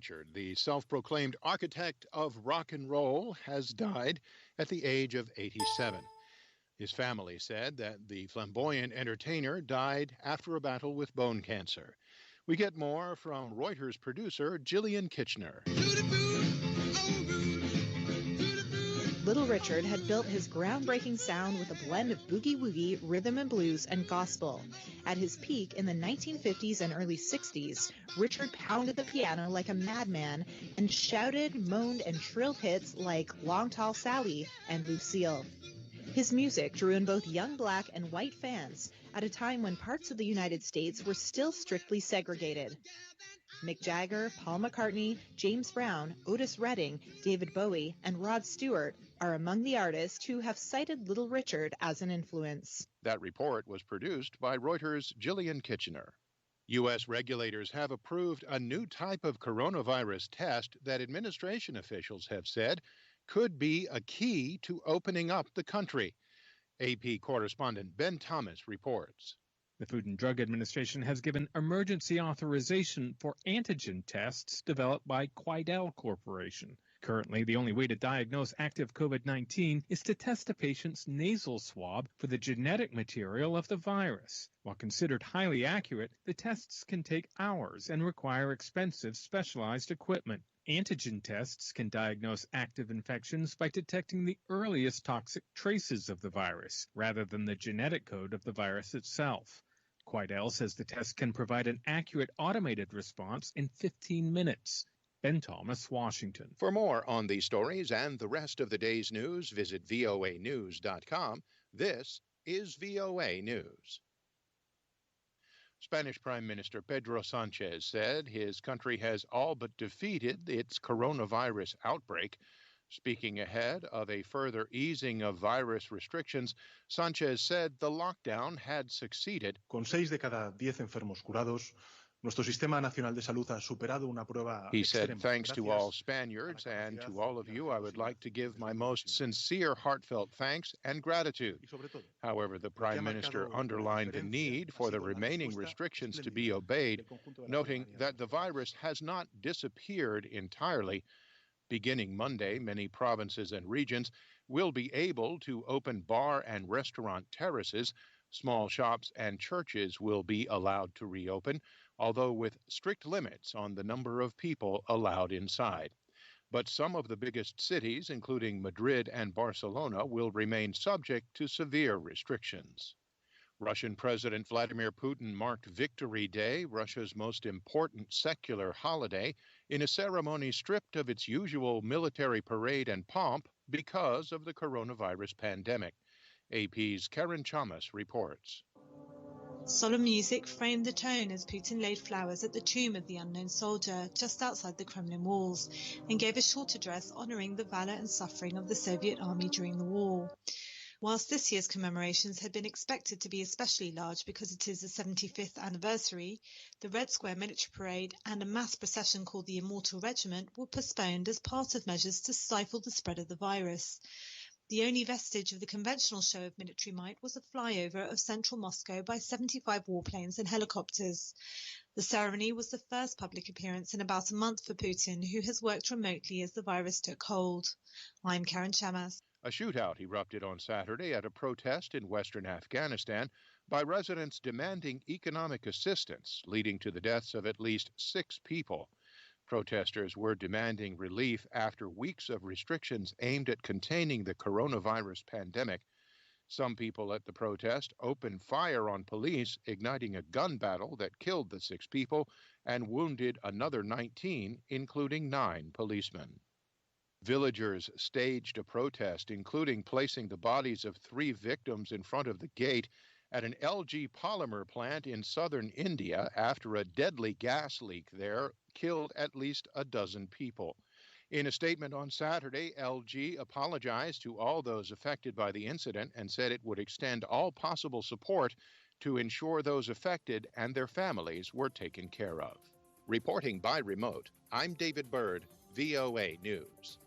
Richard, the self-proclaimed architect of rock and roll, has died at the age of 87. His family said that the flamboyant entertainer died after a battle with bone cancer. We get more from Reuters producer Gillian Kitchener. Little Richard had built his groundbreaking sound with a blend of boogie-woogie, rhythm and blues, and gospel. At his peak in the 1950s and early 60s, Richard pounded the piano like a madman and shouted, moaned, and trilled hits like Long Tall Sally and Lucille. His music drew in both young black and white fans at a time when parts of the United States were still strictly segregated. Mick Jagger, Paul McCartney, James Brown, Otis Redding, David Bowie, and Rod Stewart are among the artists who have cited Little Richard as an influence. That report was produced by Reuters' Gillian Kitchener. U.S. regulators have approved a new type of coronavirus test that administration officials have said could be a key to opening up the country. AP correspondent Ben Thomas reports. The Food and Drug Administration has given emergency authorization for antigen tests developed by Quidel Corporation. Currently, the only way to diagnose active COVID-19 is to test a patient's nasal swab for the genetic material of the virus. While considered highly accurate, the tests can take hours and require expensive specialized equipment. Antigen tests can diagnose active infections by detecting the earliest toxic traces of the virus, rather than the genetic code of the virus itself. Quidel says the test can provide an accurate automated response in 15 minutes. Ben Thomas, Washington. For more on these stories and the rest of the day's news, visit voanews.com. This is VOA News. Spanish Prime Minister Pedro Sanchez said his country has all but defeated its coronavirus outbreak. Speaking ahead of a further easing of virus restrictions, Sanchez said the lockdown had succeeded. Con 6 de cada 10 enfermos curados, nuestro Sistema Nacional de Salud ha superado una prueba. He said, thanks to all Spaniards and to all of you, I would like to give my most sincere, heartfelt thanks and gratitude. However, the Prime Minister underlined the need for the remaining restrictions to be obeyed, noting that the virus has not disappeared entirely. Beginning Monday, many provinces and regions will be able to open bar and restaurant terraces. Small shops and churches will be allowed to reopen, although with strict limits on the number of people allowed inside. But some of the biggest cities, including Madrid and Barcelona, will remain subject to severe restrictions. Russian President Vladimir Putin marked Victory Day, Russia's most important secular holiday, in a ceremony stripped of its usual military parade and pomp because of the coronavirus pandemic. AP's Karen Chamas reports. Solemn music framed the tone as Putin laid flowers at the tomb of the unknown soldier just outside the Kremlin walls and gave a short address honoring the valor and suffering of the Soviet army during the war. Whilst this year's commemorations had been expected to be especially large because it is the 75th anniversary, the Red Square military parade and a mass procession called the Immortal Regiment were postponed as part of measures to stifle the spread of the virus. The only vestige of the conventional show of military might was a flyover of central Moscow by 75 warplanes and helicopters. The ceremony was the first public appearance in about a month for Putin, who has worked remotely as the virus took hold. I'm Karen Chamas. A shootout erupted on Saturday at a protest in western Afghanistan by residents demanding economic assistance, leading to the deaths of at least 6 people. Protesters were demanding relief after weeks of restrictions aimed at containing the coronavirus pandemic. Some people at the protest opened fire on police, igniting a gun battle that killed the 6 people and wounded another 19, including 9 policemen. Villagers staged a protest, including placing the bodies of 3 victims in front of the gate at an LG polymer plant in southern India after a deadly gas leak there killed at least a dozen people. In a statement on Saturday, LG apologized to all those affected by the incident and said it would extend all possible support to ensure those affected and their families were taken care of. Reporting by remote, I'm David Byrd, VOA News.